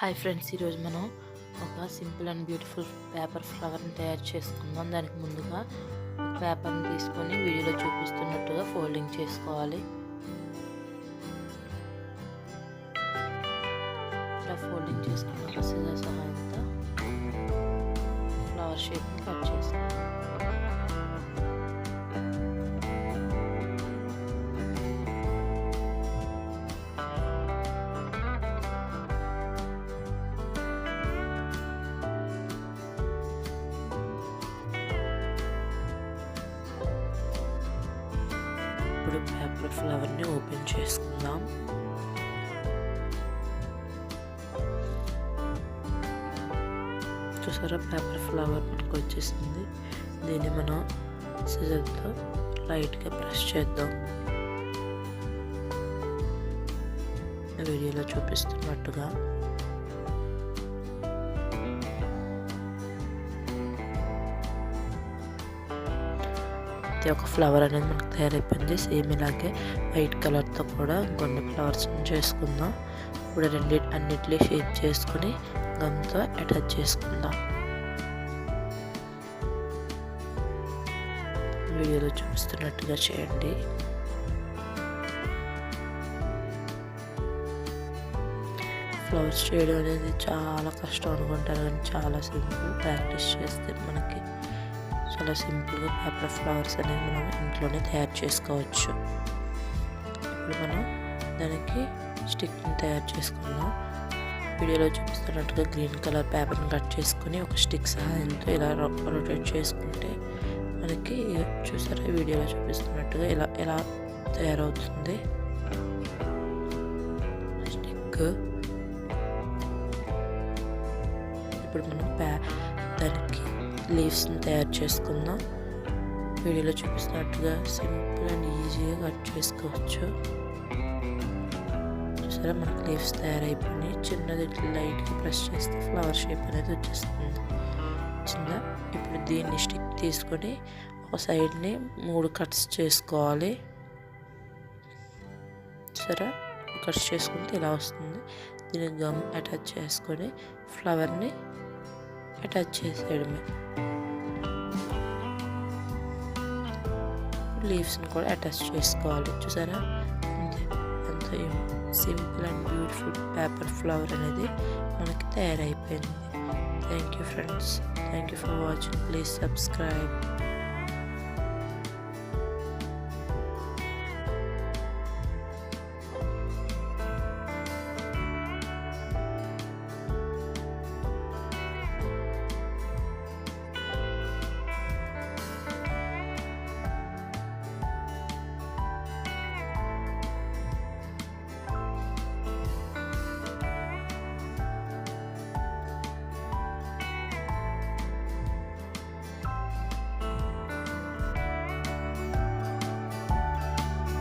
Hi friends, ఈరోజు మనం ఒక సింపుల్ అండ్ బ్యూటిఫుల్ పేపర్ ఫ్లవర్ని తయారు చేసుకుందాం. దానికి ముందుగా ఒక పేపర్ని తీసుకొని వీడియోలో చూపిస్తున్నట్టుగా ఫోల్డింగ్ చేసుకోవాలి. ఇలా ఫోల్డింగ్ చేసుకున్నాక సిజర్ సహాయంతో ఫ్లవర్ షేప్ని కట్ చేసుకోవాలి. ఇప్పుడు పేపర్ ఫ్లవర్ని ఓపెన్ చేసుకుందాం. చూసారా, పేపర్ ఫ్లవర్ మనకు వచ్చేసింది. దీన్ని మనం సిజర్తో లైట్గా ప్రెస్ చేద్దాం. వీడియోలో చూపిస్తున్నట్టుగా ఒక ఫ్లవర్ అనేది మనకు తయారైపోయింది. సేమ్ ఇలాగే వైట్ కలర్తో కూడా కొన్ని ఫ్లవర్స్ చేసుకుందాం. ఇప్పుడు అన్నిటినీ షేప్ చేసుకుని గమ్తో అటాచ్ చేసుకుందాం. వీడియోలో చూపిస్తున్నట్టుగా చేయండి. ఫ్లవర్స్ చేయడం అనేది చాలా కష్టం అనుకుంటారు, కానీ చాలా సింపుల్. ప్రాక్టీస్ చేస్తే మనకి చాలా సింపుల్గా పేపర్ ఫ్లవర్స్ అనేది మనం ఇంట్లోనే తయారు చేసుకోవచ్చు. ఇప్పుడు మనం దానికి స్టిక్ని తయారు చేసుకుందాం. వీడియోలో చూపిస్తున్నట్టుగా గ్రీన్ కలర్ పేపర్ని కట్ చేసుకుని ఒక స్టిక్ సహాయంతో ఇలా రొటేట్ చేసుకుంటే మనకి చూసారా, వీడియోలో చూపిస్తున్నట్టుగా ఇలా తయారవుతుంది స్టిక్. ఇప్పుడు మనం దానికి లీవ్స్ని తయారు చేసుకుందాం. వీడియోలో చూపిస్తున్నట్టుగా సింపుల్ అండ్ ఈజీగా కట్ చేసుకోవచ్చు. చూసారా, మనకు లీవ్స్ తయారైపోయి చిన్నది లైట్గా ప్రెస్ చేస్తే ఫ్లవర్ షేప్ అనేది వచ్చేస్తుంది చిన్న. ఇప్పుడు దీన్ని స్టిక్ తీసుకొని ఒక సైడ్ని 3 కట్స్ చేసుకోవాలి. చూసారా, కట్స్ చేసుకుంటే ఇలా వస్తుంది. దీన్ని గమ్ అటాచ్ చేసుకొని ఫ్లవర్ని అటాచ్ చేసేయడమే. లీవ్స్ని కూడా అటాచ్ చేసుకోవాలి. చూసారా, ఎంత simple and beautiful paper flower అనేది మనకి తయారైపోయింది. Thank you friends. Thank you for watching. Please subscribe.